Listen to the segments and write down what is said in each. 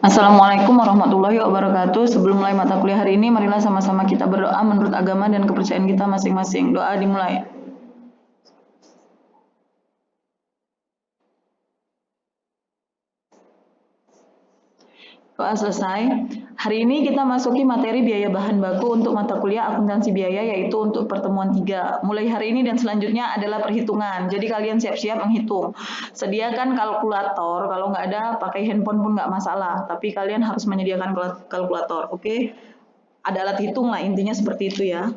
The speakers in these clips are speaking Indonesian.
Assalamualaikum warahmatullahi wabarakatuh. Sebelum mulai mata kuliah hari ini, marilah sama-sama kita berdoa menurut agama dan kepercayaan kita masing-masing. Doa dimulai. Doa selesai. Hari ini kita masuki materi biaya bahan baku untuk mata kuliah akuntansi biaya, yaitu untuk pertemuan 3. Mulai hari ini dan selanjutnya adalah perhitungan. Jadi kalian siap-siap menghitung. Sediakan kalkulator, kalau nggak ada pakai handphone pun nggak masalah. Tapi kalian harus menyediakan kalkulator, oke? Ada alat hitung lah, intinya seperti itu ya.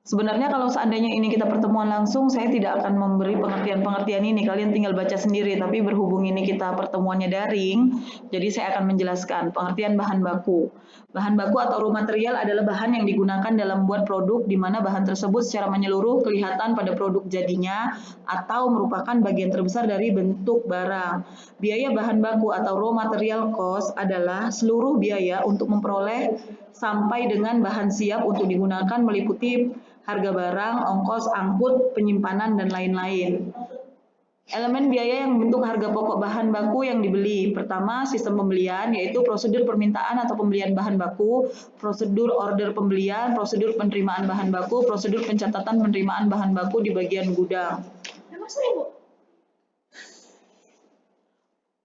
Sebenarnya kalau seandainya ini kita pertemuan langsung, saya tidak akan memberi pengertian-pengertian ini. Kalian tinggal baca sendiri, tapi berhubung ini kita pertemuannya daring, jadi saya akan menjelaskan pengertian bahan baku. Bahan baku atau raw material adalah bahan yang digunakan dalam membuat produk, di mana bahan tersebut secara menyeluruh kelihatan pada produk jadinya atau merupakan bagian terbesar dari bentuk barang. Biaya bahan baku atau raw material cost adalah seluruh biaya untuk memperoleh sampai dengan bahan siap untuk digunakan meliputi harga barang, ongkos, angkut, penyimpanan, dan lain-lain. Elemen biaya yang membentuk harga pokok bahan baku yang dibeli. Pertama, sistem pembelian, yaitu prosedur permintaan atau pembelian bahan baku, prosedur order pembelian, prosedur penerimaan bahan baku, prosedur pencatatan penerimaan bahan baku di bagian gudang.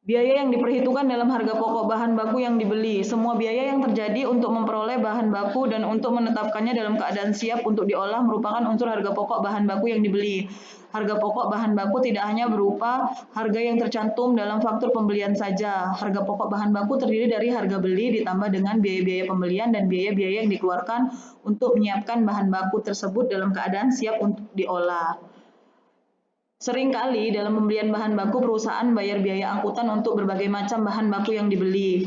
Biaya yang diperhitungkan dalam harga pokok bahan baku yang dibeli. Semua biaya yang terjadi untuk memperoleh bahan baku dan untuk menetapkannya dalam keadaan siap untuk diolah merupakan unsur harga pokok bahan baku yang dibeli. Harga pokok bahan baku tidak hanya berupa harga yang tercantum dalam faktur pembelian saja. Harga pokok bahan baku terdiri dari harga beli ditambah dengan biaya-biaya pembelian dan biaya-biaya yang dikeluarkan untuk menyiapkan bahan baku tersebut dalam keadaan siap untuk diolah. Seringkali dalam pembelian bahan baku perusahaan bayar biaya angkutan untuk berbagai macam bahan baku yang dibeli.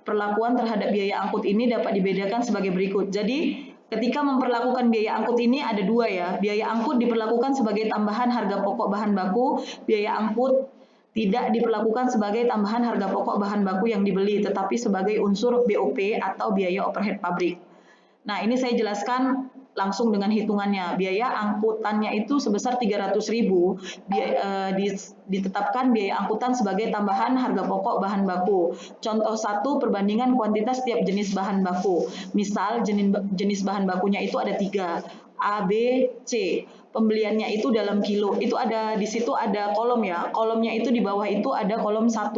Perlakuan terhadap biaya angkut ini dapat dibedakan sebagai berikut. Jadi, ketika memperlakukan biaya angkut ini ada dua ya. Biaya angkut diperlakukan sebagai tambahan harga pokok bahan baku, biaya angkut tidak diperlakukan sebagai tambahan harga pokok bahan baku yang dibeli, tetapi sebagai unsur BOP atau biaya overhead pabrik. Nah, ini saya jelaskan langsung dengan hitungannya. Biaya angkutannya itu sebesar 300.000, ditetapkan biaya angkutan sebagai tambahan harga pokok bahan baku. Contoh 1, perbandingan kuantitas setiap jenis bahan baku. Misal jenis bahan bakunya itu ada 3, A, B, C. Pembeliannya itu dalam kilo. Itu ada di situ ada kolom ya. Kolomnya itu di bawah itu ada kolom 1.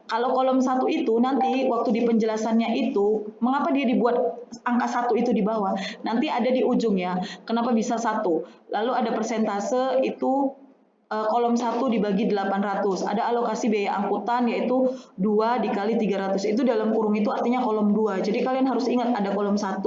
Kalau kolom 1 itu nanti waktu di penjelasannya itu, mengapa dia dibuat angka 1 itu di bawah? Nanti ada di ujung ya. Kenapa bisa 1? Lalu ada persentase itu kolom 1 dibagi 800. Ada alokasi biaya angkutan yaitu 2 dikali 300. Itu dalam kurung itu artinya kolom 2. Jadi kalian harus ingat ada kolom 1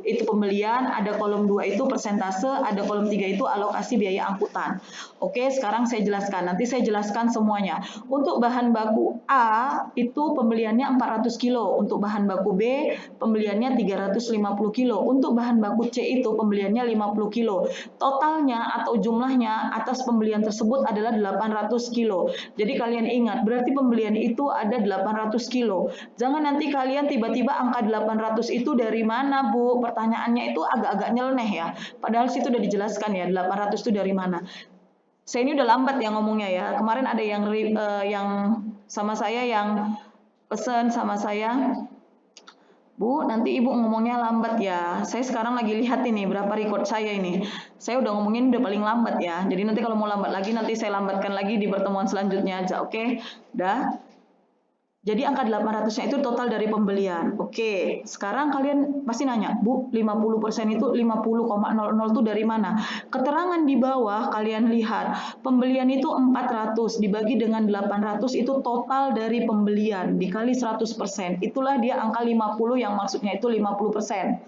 itu pembelian, ada kolom 2 itu persentase, ada kolom 3 itu alokasi biaya angkutan. Oke, sekarang saya jelaskan. Nanti saya jelaskan semuanya. Untuk bahan baku A itu pembeliannya 400 kilo. Untuk bahan baku B pembeliannya 350 kilo. Untuk bahan baku C itu pembeliannya 50 kilo. Totalnya atau jumlahnya atas pembelian tersebut adalah 800 kilo. Jadi kalian ingat, berarti pembelian itu ada 800 kilo. Jangan nanti kalian tiba-tiba angka 800 itu dari mana, Bu? Pertanyaannya itu agak-agak nyeleneh ya. Padahal situ udah dijelaskan ya, 800 itu dari mana. Saya ini udah lambat ya ngomongnya ya. Kemarin ada yang sama saya yang pesan sama saya, Bu, nanti Ibu ngomongnya lambat ya. Saya sekarang lagi lihat ini berapa record saya ini. Saya udah ngomongin udah paling lambat ya. Jadi nanti kalau mau lambat lagi nanti saya lambatkan lagi di pertemuan selanjutnya aja. Oke? Dah. Jadi angka 800-nya itu total dari pembelian. Oke, sekarang kalian pasti nanya, Bu, 50% itu 50,00 itu dari mana? Keterangan di bawah kalian lihat, pembelian itu 400 dibagi dengan 800 itu total dari pembelian dikali 100%. Itulah dia angka 50 yang maksudnya itu 50%.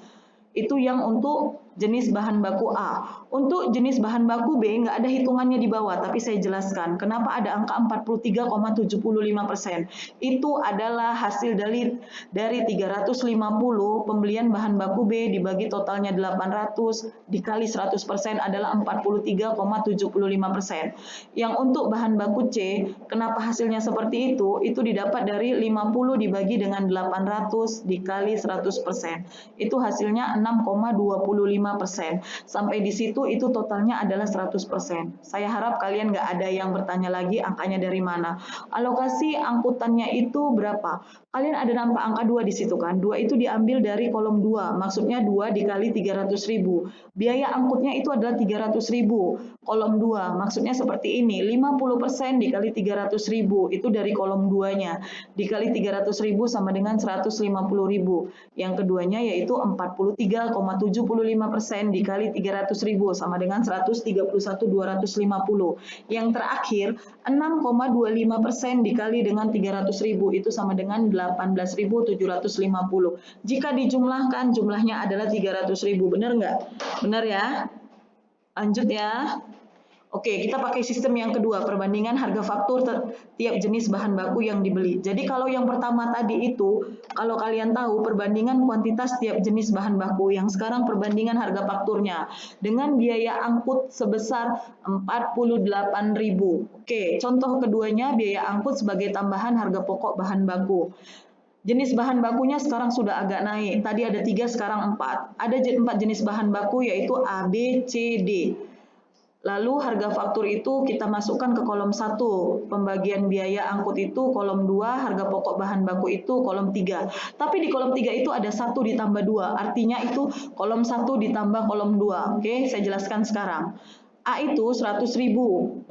Itu yang untuk jenis bahan baku A. Untuk jenis bahan baku B nggak ada hitungannya di bawah, tapi saya jelaskan kenapa ada angka 43,75%. Itu adalah hasil dari 350 pembelian bahan baku B dibagi totalnya 800 dikali 100% adalah 43,75%. Yang untuk bahan baku C, kenapa hasilnya seperti itu? Itu didapat dari 50 dibagi dengan 800 dikali 100%. Itu hasilnya 6,25%. 5%. Sampai di situ itu totalnya adalah 100%. Saya harap kalian nggak ada yang bertanya lagi angkanya dari mana. Alokasi angkutannya itu berapa? Kalian ada nampak angka 2 di situ kan? 2 itu diambil dari kolom 2, maksudnya 2 dikali 300.000. Biaya angkutnya itu adalah 300.000. Kolom 2, maksudnya seperti ini, 50% dikali 300.000, itu dari kolom 2-nya. Dikali 300.000 sama dengan 150.000. Yang keduanya yaitu 43,75% dikali 300.000 sama dengan 131.250. Yang terakhir, 6,25% dikali dengan 300.000 itu sama dengan 18.750. Jika dijumlahkan, jumlahnya adalah 300.000. Benar nggak? Benar ya? Lanjut ya. Oke, kita pakai sistem yang kedua, perbandingan harga faktur tiap jenis bahan baku yang dibeli. Jadi kalau yang pertama tadi itu, kalau kalian tahu perbandingan kuantitas tiap jenis bahan baku, yang sekarang perbandingan harga fakturnya dengan biaya angkut sebesar 48.000. Oke, contoh keduanya biaya angkut sebagai tambahan harga pokok bahan baku. Jenis bahan bakunya sekarang sudah agak naik. Tadi ada 3, sekarang 4. Ada 4 jenis bahan baku yaitu A, B, C, D. Lalu harga faktur itu kita masukkan ke kolom 1. Pembagian biaya angkut itu kolom 2, harga pokok bahan baku itu kolom 3. Tapi di kolom 3 itu ada 1 ditambah 2. Artinya itu kolom 1 ditambah kolom 2. Oke, saya jelaskan sekarang. A itu 100.000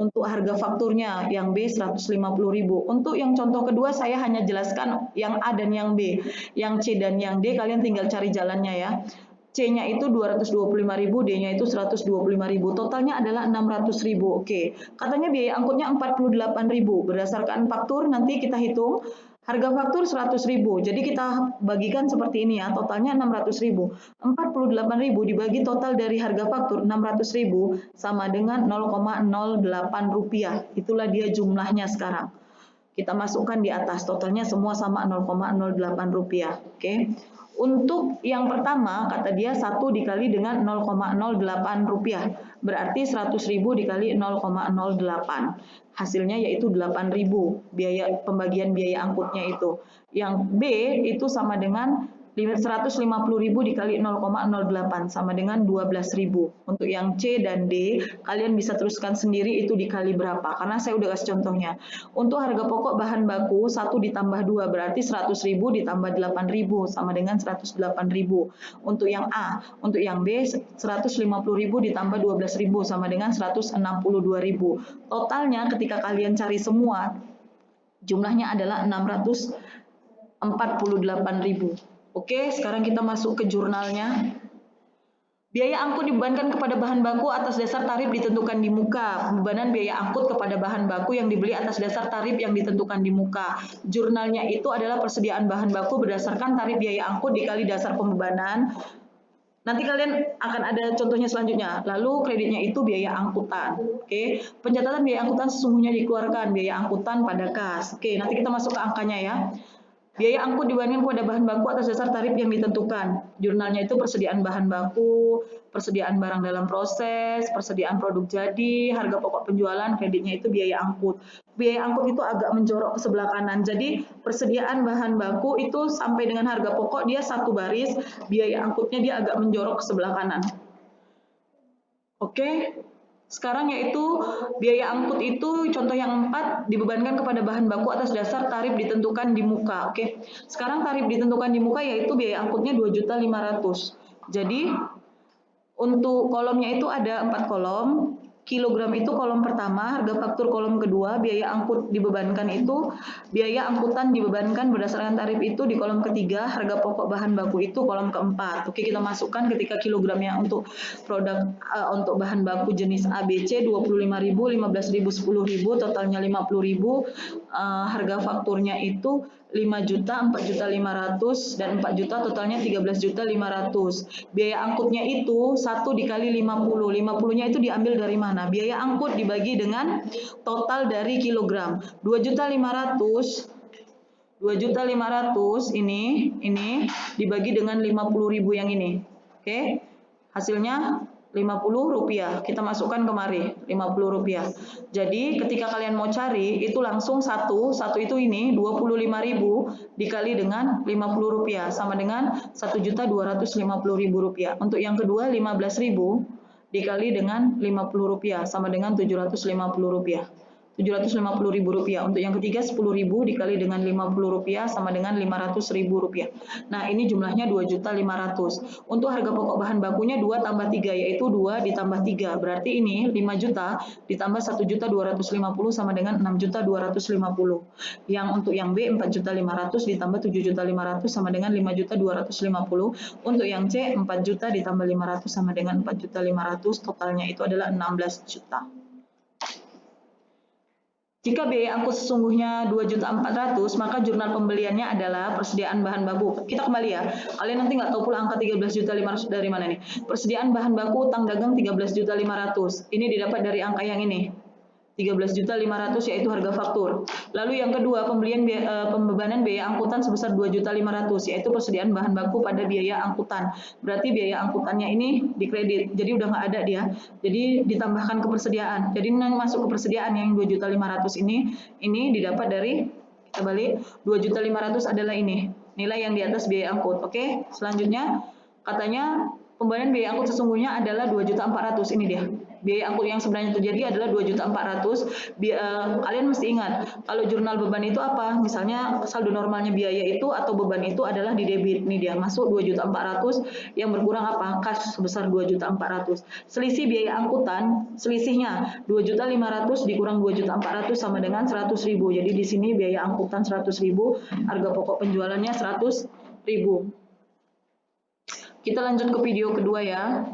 untuk harga fakturnya, yang B 150.000. Untuk yang contoh kedua saya hanya jelaskan yang A dan yang B. Yang C dan yang D kalian tinggal cari jalannya ya. C-nya itu 225.000, D-nya itu 125.000. Totalnya adalah 600.000. Oke. Katanya biaya angkutnya 48.000. Berdasarkan faktur nanti kita hitung harga faktur 100.000. Jadi kita bagikan seperti ini ya. Totalnya 600.000. 48.000 dibagi total dari harga faktur 600.000 sama dengan 0,08 rupiah. Itulah dia jumlahnya sekarang. Kita masukkan di atas. Totalnya semua sama 0,08 rupiah. Oke. Untuk yang pertama, kata dia 1 dikali dengan 0,08 rupiah. Berarti 100.000 dikali 0,08. Hasilnya yaitu 8.000 pembagian biaya angkutnya itu. Yang B itu sama dengan 150.000 dikali 0,08 sama dengan 12.000. Untuk yang C dan D, kalian bisa teruskan sendiri itu dikali berapa. Karena saya udah kasih contohnya. Untuk harga pokok bahan baku 1 ditambah 2 berarti 100.000 ditambah 8.000 sama dengan 108.000. Untuk yang A, untuk yang B 150.000 ditambah 12.000 sama dengan 162.000. Totalnya ketika kalian cari semua, jumlahnya adalah 648.000. Oke, sekarang kita masuk ke jurnalnya. Biaya angkut dibebankan kepada bahan baku atas dasar tarif ditentukan di muka. Pembebanan biaya angkut kepada bahan baku yang dibeli atas dasar tarif yang ditentukan di muka. Jurnalnya itu adalah persediaan bahan baku berdasarkan tarif biaya angkut dikali dasar pembebanan. Nanti kalian akan ada contohnya selanjutnya. Lalu kreditnya itu biaya angkutan. Oke, pencatatan biaya angkutan sesungguhnya dikeluarkan biaya angkutan pada kas. Oke, nanti kita masuk ke angkanya ya. Biaya angkut dibandingkan kepada bahan baku atas dasar tarif yang ditentukan. Jurnalnya itu persediaan bahan baku, persediaan barang dalam proses, persediaan produk jadi, harga pokok penjualan, kreditnya itu biaya angkut. Biaya angkut itu agak menjorok ke sebelah kanan. Jadi persediaan bahan baku itu sampai dengan harga pokok dia satu baris, biaya angkutnya dia agak menjorok ke sebelah kanan. Oke. Sekarang yaitu biaya angkut itu contoh yang 4 dibebankan kepada bahan baku atas dasar tarif ditentukan di muka. Oke. Sekarang tarif ditentukan di muka yaitu biaya angkutnya 2.500.000. Jadi untuk kolomnya itu ada 4 kolom. Kilogram itu kolom pertama, harga faktur kolom kedua, biaya angkut dibebankan itu, biaya angkutan dibebankan berdasarkan tarif itu di kolom ketiga, harga pokok bahan baku itu kolom keempat. Oke, kita masukkan ketika kilogramnya untuk produk untuk bahan baku jenis ABC 25.000, 15.000, 10.000, totalnya 50.000. Harga fakturnya itu 5 juta, 4 juta 500, dan 4 juta totalnya 13 juta 500. Biaya angkutnya itu 1 dikali 50. 50-nya itu diambil dari mana? Biaya angkut dibagi dengan total dari kilogram. 2 juta 500 ini dibagi dengan 50.000 yang ini. Oke. Hasilnya Rp50. Kita masukkan kemari Rp50. Jadi ketika kalian mau cari itu langsung satu itu ini 25.000 dikali dengan Rp50 sama dengan Rp1.250.000. Untuk yang kedua 15.000 dikali dengan Rp50 sama dengan Rp750. Rp750.000. Untuk yang ketiga 10.000 dikali dengan Rp50 sama dengan Rp500.000. Nah, ini jumlahnya 2.500.000. Untuk harga pokok bahan bakunya 2 tambah 3 yaitu 2 ditambah 3. Berarti ini 5 juta ditambah 1.250.000 sama dengan 6.250.000. Yang untuk yang B 4.500.000 ditambah 7.500.000 sama dengan 5.250.000. Untuk yang C 4 juta ditambah 500 sama dengan 4.500.000. Totalnya itu adalah 16 juta. Jika biaya angkut sesungguhnya 2.400.000, maka jurnal pembeliannya adalah persediaan bahan baku. Kita kembali ya, kalian nanti nggak tahu pula angka 13.500.000 dari mana nih. Persediaan bahan baku utang dagang 13.500.000. Ini didapat dari angka yang ini. 13.500.000 yaitu harga faktur. Lalu yang kedua, pembebanan biaya angkutan sebesar 2.500.000 yaitu persediaan bahan baku pada biaya angkutan. Berarti biaya angkutannya ini dikredit. Jadi udah nggak ada dia. Jadi ditambahkan ke persediaan. Jadi masuk ke persediaan yang 2.500.000 ini didapat dari, kita balik, 2.500.000 adalah ini. Nilai yang di atas biaya angkut. Oke, selanjutnya katanya pembayaran biaya angkut sesungguhnya adalah 2.400.000. Ini dia. Biaya angkut yang sebenarnya terjadi adalah 2.400.000. Kalian mesti ingat, kalau jurnal beban itu apa? Misalnya saldo normalnya biaya itu atau beban itu adalah di debit. Ini dia, masuk 2.400.000, yang berkurang apa? Kas sebesar 2.400.000. Selisih biaya angkutan, selisihnya 2.500.000 dikurang 2.400.000 sama dengan 100.000. Jadi di sini biaya angkutan 100.000, harga pokok penjualannya 100.000. Kita lanjut ke video kedua ya.